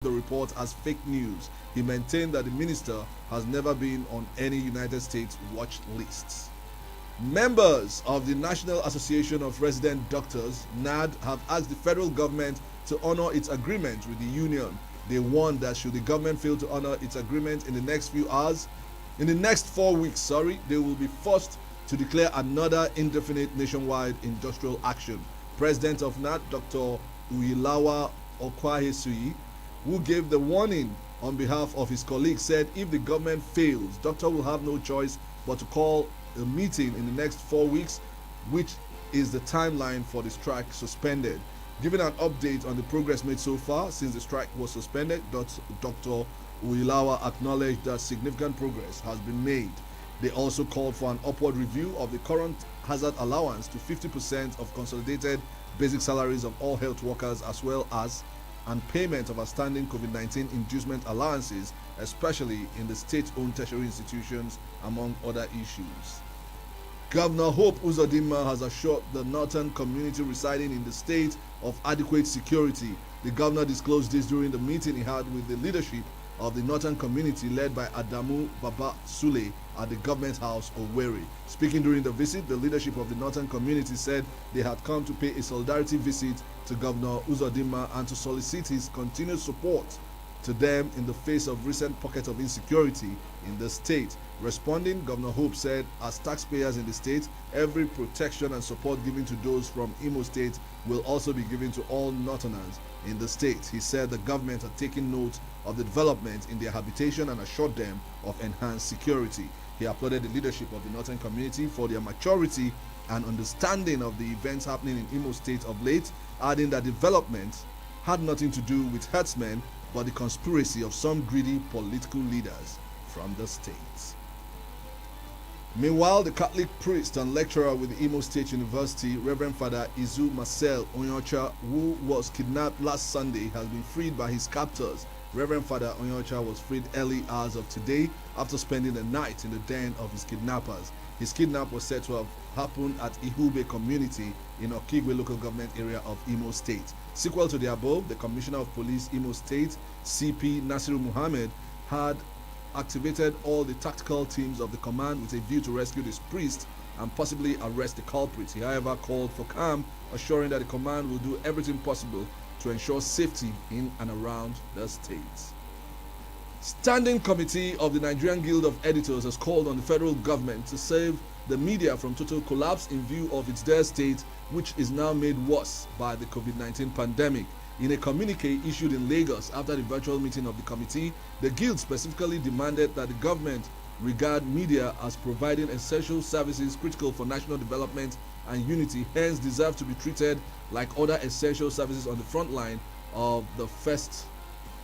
the report as fake news. He maintained that the minister has never been on any United States watch lists. Members of the National Association of Resident Doctors, NAD, have asked the federal government to honor its agreement with the union. They warned that should the government fail to honor its agreement in the next 4 weeks, they will be forced to declare another indefinite nationwide industrial action. President of NAD, Dr. Uyilawa Okeke, who gave the warning on behalf of his colleagues, said if the government fails, doctor will have no choice but to call a meeting in the next 4 weeks, which is the timeline for the strike suspended. Giving an update on the progress made so far since the strike was suspended, Dr. Uyilawa acknowledged that significant progress has been made. They also called for an upward review of the current hazard allowance to 50% of consolidated basic salaries of all health workers, as well as and payment of outstanding COVID-19 inducement allowances, especially in the state-owned tertiary institutions, among other issues. Governor Hope Uzodinma has assured the northern community residing in the state of adequate security. The governor disclosed this during the meeting he had with the leadership of the northern community led by Adamu Baba Sule at the government house Owerri. Speaking during the visit, the leadership of the northern community said they had come to pay a solidarity visit to Governor Uzodinma and to solicit his continued support to them in the face of recent pockets of insecurity in the state. Responding, Governor Hope said, as taxpayers in the state, every protection and support given to those from Imo State will also be given to all northerners in the state. He said the government had taken note of the development in their habitation and assured them of enhanced security. He applauded the leadership of the northern community for their maturity and understanding of the events happening in Imo State of late, adding that development had nothing to do with herdsmen but the conspiracy of some greedy political leaders from the states. Meanwhile, the Catholic priest and lecturer with the Imo State University, Reverend Father Izu Marcel Onyocha, who was kidnapped last Sunday, has been freed by his captors. Reverend Father Onyocha was freed early hours of today after spending the night in the den of his kidnappers. His kidnap was said to have happened at Ihube community in Okeke local government area of Imo State. Sequel to the above, the Commissioner of Police Imo State, CP Nasiru Muhammad, had activated all the tactical teams of the command with a view to rescue this priest and possibly arrest the culprits. He, however, called for calm, assuring that the command will do everything possible to ensure safety in and around the states. Standing Committee of the Nigerian Guild of Editors has called on the federal government to save the media from total collapse in view of its dire state, which is now made worse by the COVID-19 pandemic. In a communique issued in Lagos after the virtual meeting of the committee, the Guild specifically demanded that the government regard media as providing essential services critical for national development and unity, hence deserve to be treated like other essential services on the front line of the fight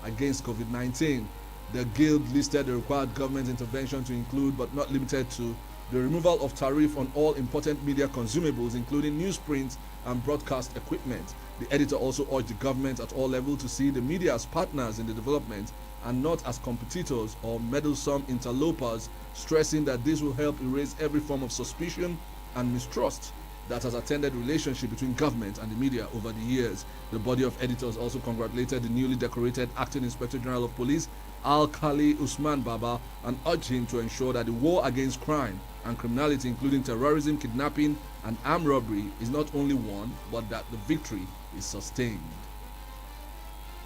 against COVID-19. The Guild listed the required government intervention to include, but not limited to, the removal of tariff on all important media consumables, including newsprint and broadcast equipment. The editor also urged the government at all levels to see the media as partners in the development and not as competitors or meddlesome interlopers, stressing that this will help erase every form of suspicion and mistrust that has attended the relationship between government and the media over the years. The body of editors also congratulated the newly decorated Acting Inspector General of Police, Al-Khali Usman Baba, and urged him to ensure that the war against crime and criminality, including terrorism, kidnapping, and armed robbery, is not only won, but that the victory is sustained.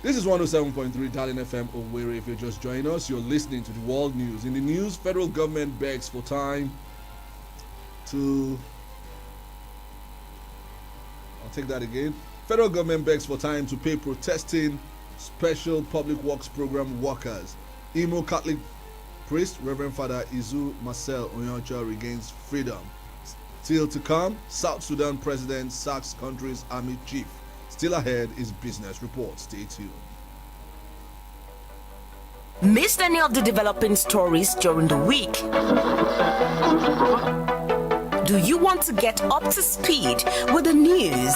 This is 107.3 Darling FM Owerri. If you're just joining us, you're listening to the world news. In the news, federal government begs for time to... I'll take that again. Federal government begs for time to pay protesting Special Public Works Program workers. Imo Catholic priest Reverend Father Izu Marcel Onyocha regains freedom. Still to come, South Sudan president sacks country's army chief. Still ahead is business report. Stay tuned. Missed any of the developing stories during the week? Do you want to get up to speed with the news?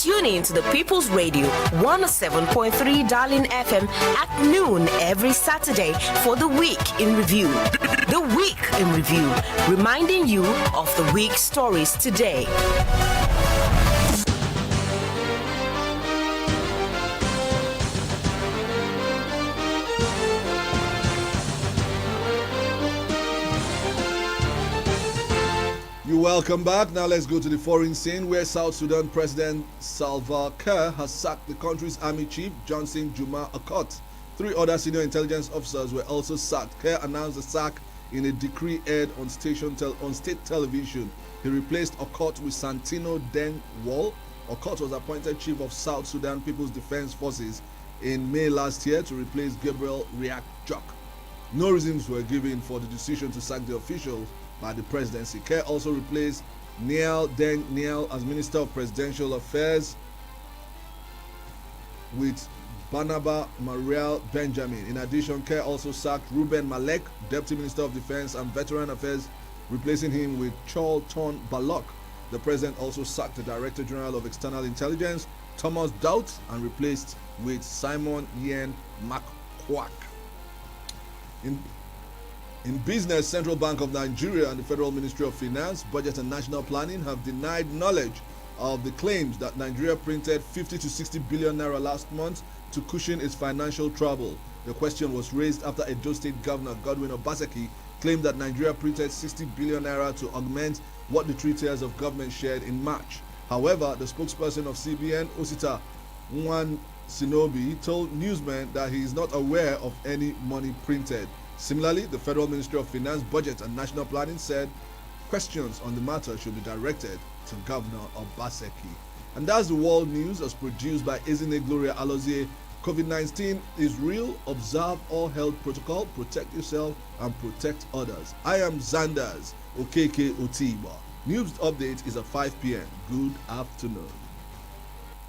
Tune in to the People's Radio 107.3 Darling FM at noon every Saturday for the Week in Review. The Week in Review, reminding you of the week's stories today. welcome back. Now let's go to the foreign scene where South Sudan President Salva Kiir has sacked the country's army chief, Johnson Juma Okot. 3 other senior intelligence officers were also sacked. Kiir announced the sack in a decree aired on state television. He replaced Okot with Santino Deng Wall. Okot was appointed chief of South Sudan People's Defense Forces in May last year to replace Gabriel Riak Jok. No reasons were given for the decision to sack the officials by the presidency. Kiir also replaced Niall Deng Niall as Minister of Presidential Affairs with Barnaba Mariel Benjamin. In addition, Kiir also sacked Ruben Malek, Deputy Minister of Defense and Veteran Affairs, replacing him with Charlton Balok. The president also sacked the Director General of External Intelligence, Thomas Doubt, and replaced with Simon Yen McQuack. In business, Central Bank of Nigeria and the Federal Ministry of Finance, Budget and National Planning have denied knowledge of the claims that Nigeria printed 50 to 60 billion naira last month to cushion its financial trouble. The question was raised after Edo State Governor Godwin Obaseki claimed that Nigeria printed 60 billion naira to augment what the 3 tiers of government shared in March. However, the spokesperson of CBN, Osita Nwan Sinobi, told newsmen that he is not aware of any money printed. Similarly, the Federal Ministry of Finance, Budget and National Planning said questions on the matter should be directed to Governor Obaseki. And that's the world news as produced by Ezine Gloria Alozie. COVID-19 is real. Observe all health protocol. Protect yourself and protect others. I am Zandas, Okeke Otigba. News update is at 5 p.m. Good afternoon.